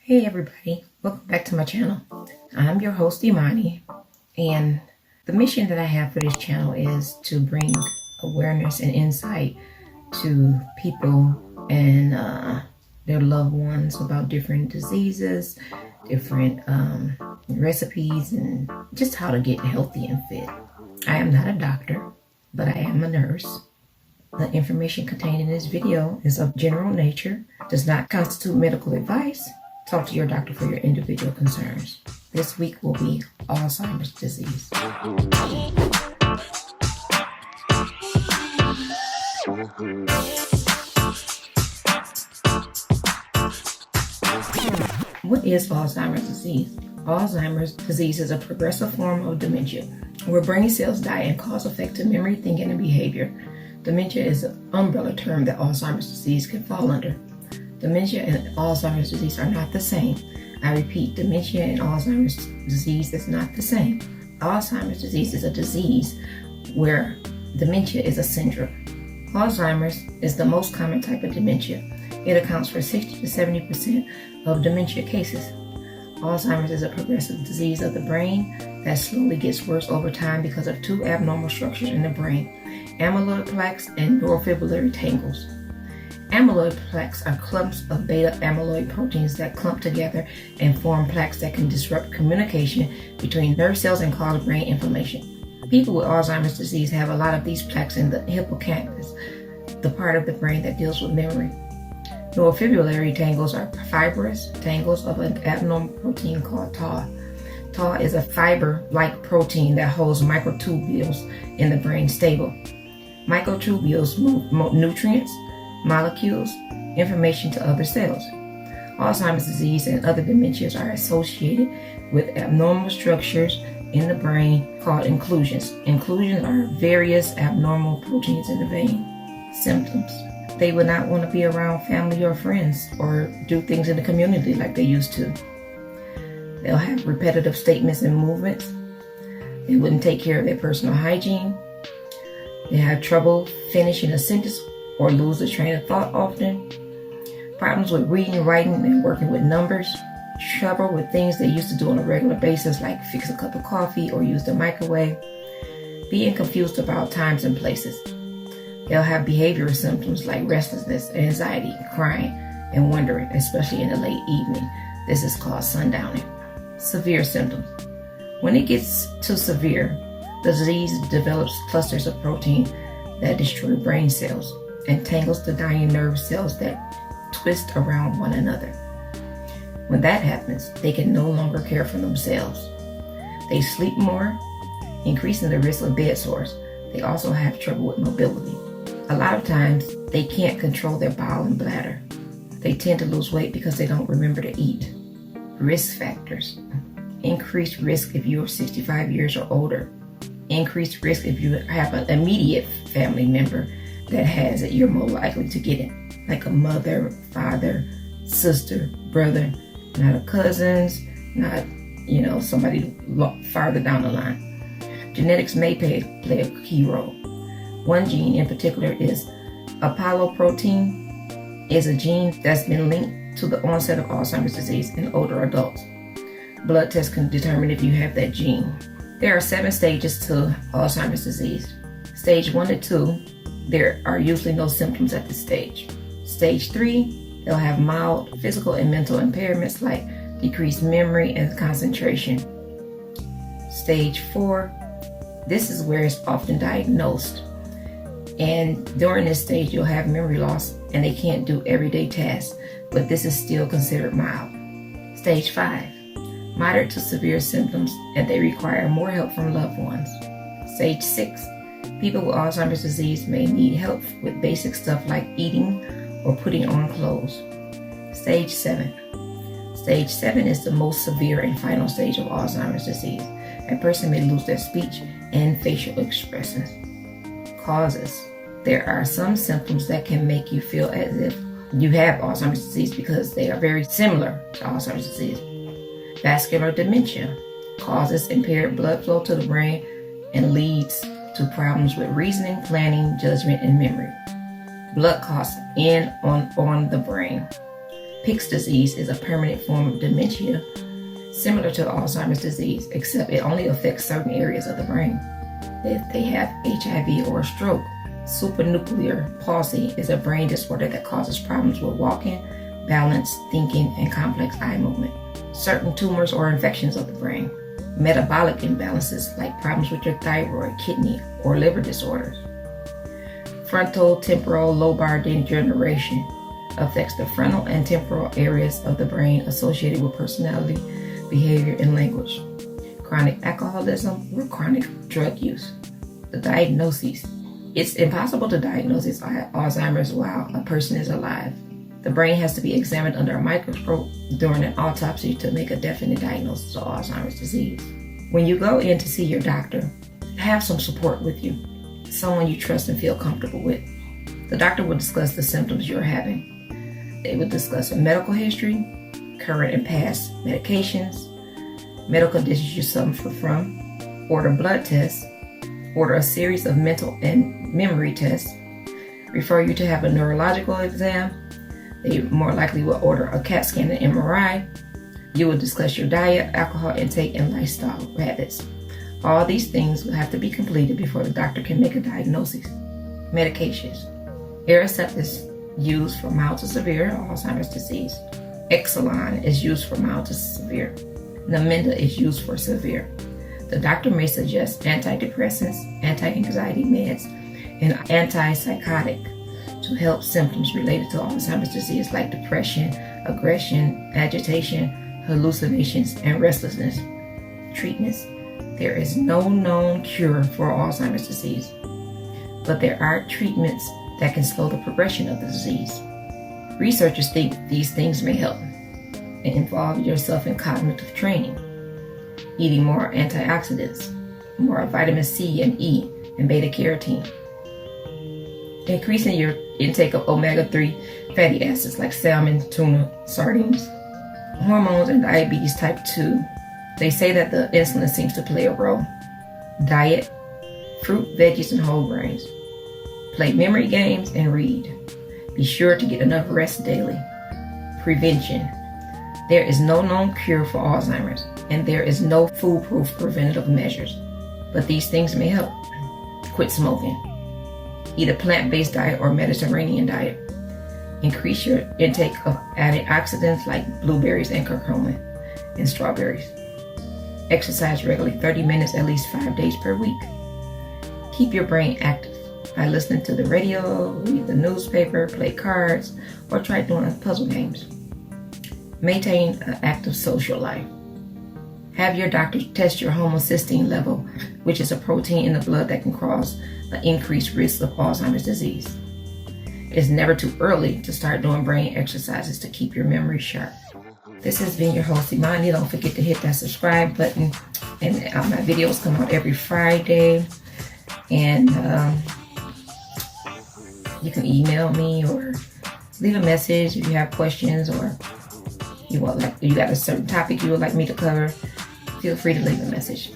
Hey everybody, welcome back to my channel. I'm your host Emani, and the mission that I have for this channel is to bring awareness and insight to people and their loved ones about different diseases, different recipes, and just how to get healthy and fit. I am not a doctor, but I am a nurse. The information contained in this video is of general nature, does not constitute medical advice. Talk to your doctor for your individual concerns. This week will be Alzheimer's disease. What is Alzheimer's disease? Alzheimer's disease is a progressive form of dementia, where brain cells die and cause affected memory, thinking, and behavior. Dementia is an umbrella term that Alzheimer's disease can fall under. Dementia and Alzheimer's disease are not the same. I repeat, dementia and Alzheimer's disease is not the same. Alzheimer's disease is a disease where dementia is a syndrome. Alzheimer's is the most common type of dementia. It accounts for 60 to 70% of dementia cases. Alzheimer's is a progressive disease of the brain that slowly gets worse over time because of two abnormal structures in the brain: amyloid plaques and neurofibrillary tangles. Amyloid plaques are clumps of beta amyloid proteins that clump together and form plaques that can disrupt communication between nerve cells and cause brain inflammation. People with Alzheimer's disease have a lot of these plaques in the hippocampus, the part of the brain that deals with memory. Neurofibrillary tangles are fibrous tangles of an abnormal protein called Tau. Tau is a fiber-like protein that holds microtubules in the brain stable. Microtubules move nutrients, molecules, information to other cells. Alzheimer's disease and other dementias are associated with abnormal structures in the brain called inclusions. Inclusions are various abnormal proteins in the brain. Symptoms: they would not want to be around family or friends or do things in the community like they used to. They'll have repetitive statements and movements. They wouldn't take care of their personal hygiene. They have trouble finishing a sentence or lose the train of thought often. Problems with reading, writing, and working with numbers. Trouble with things they used to do on a regular basis, like fix a cup of coffee or use the microwave. Being confused about times and places. They'll have behavioral symptoms like restlessness, anxiety, crying, and wandering, especially in the late evening. This is called sundowning. Severe symptoms. When it gets too severe, the disease develops clusters of protein that destroy brain cells and tangles the dying nerve cells that twist around one another. When that happens, they can no longer care for themselves. They sleep more, increasing the risk of bed sores. They also have trouble with mobility. A lot of times, they can't control their bowel and bladder. They tend to lose weight because they don't remember to eat. Risk factors: increased risk if you are 65 years or older. Increased risk if you have an immediate family member that has it, you're more likely to get it, like a mother, father, sister, brother, not a cousins, not, somebody farther down the line. Genetics may play a key role. One gene in particular is apolipoprotein, is a gene that's been linked to the onset of Alzheimer's disease in older adults. Blood tests can determine if you have that gene. There are 7 stages to Alzheimer's disease. Stage 1 to 2, there are usually no symptoms at this stage. Stage 3, they'll have mild physical and mental impairments like decreased memory and concentration. Stage 4, this is where it's often diagnosed. And during this stage, you'll have memory loss and they can't do everyday tasks, but this is still considered mild. Stage 5, moderate to severe symptoms, and they require more help from loved ones. Stage 6, people with Alzheimer's disease may need help with basic stuff like eating or putting on clothes. Stage 7. Stage 7 is the most severe and final stage of Alzheimer's disease. A person may lose their speech and facial expressions. Causes: there are some symptoms that can make you feel as if you have Alzheimer's disease because they are very similar to Alzheimer's disease. Vascular dementia causes impaired blood flow to the brain and leads to problems with reasoning, planning, judgment, and memory. Blood clots in on the brain. Pick's disease is a permanent form of dementia similar to Alzheimer's disease, except it only affects certain areas of the brain. If they have HIV or a stroke, supranuclear palsy is a brain disorder that causes problems with walking, balance, thinking, and complex eye movement. Certain tumors or infections of the brain. Metabolic imbalances like problems with your thyroid, kidney, or liver disorders. Frontotemporal lobar degeneration affects the frontal and temporal areas of the brain associated with personality, behavior, and language. Chronic alcoholism or chronic drug use. The diagnoses. It's impossible to diagnose Alzheimer's while a person is alive. The brain has to be examined under a microscope during an autopsy to make a definite diagnosis of Alzheimer's disease. When you go in to see your doctor, have some support with you, someone you trust and feel comfortable with. The doctor will discuss the symptoms you're having. They will discuss a medical history, current and past medications, medical conditions you suffer from, order blood tests, order a series of mental and memory tests, refer you to have a neurological exam. They more likely will order a CAT scan and MRI. You will discuss your diet, alcohol intake, and lifestyle habits. All these things will have to be completed before the doctor can make a diagnosis. Medications. Aricept is used for mild to severe Alzheimer's disease. Exelon is used for mild to severe. Namenda is used for severe. The doctor may suggest antidepressants, anti-anxiety meds, and antipsychotic to help symptoms related to Alzheimer's disease like depression, aggression, agitation, hallucinations, and restlessness. Treatments. There is no known cure for Alzheimer's disease, but there are treatments that can slow the progression of the disease. Researchers think these things may help. Involve yourself in cognitive training, eating more antioxidants, more vitamin C and E, and beta-carotene. Increasing your intake of omega-3 fatty acids like salmon, tuna, sardines. Hormones and diabetes type 2. They say that the insulin seems to play a role. Diet, fruit, veggies, and whole grains. Play memory games and read. Be sure to get enough rest daily. Prevention. There is no known cure for Alzheimer's, and there is no foolproof preventative measures, but these things may help. Quit smoking. Eat a plant-based diet or Mediterranean diet. Increase your intake of antioxidants like blueberries and curcumin and strawberries. Exercise regularly 30 minutes at least 5 days per week. Keep your brain active by listening to the radio, read the newspaper, play cards, or try doing puzzle games. Maintain an active social life. Have your doctor test your homocysteine level, which is a protein in the blood that can cause an increased risk of Alzheimer's disease. It's never too early to start doing brain exercises to keep your memory sharp. This has been your host, Emani. Don't forget to hit that subscribe button. And my videos come out every Friday. And you can email me or leave a message if you have questions or you got a certain topic you would like me to cover. Feel free to leave a message.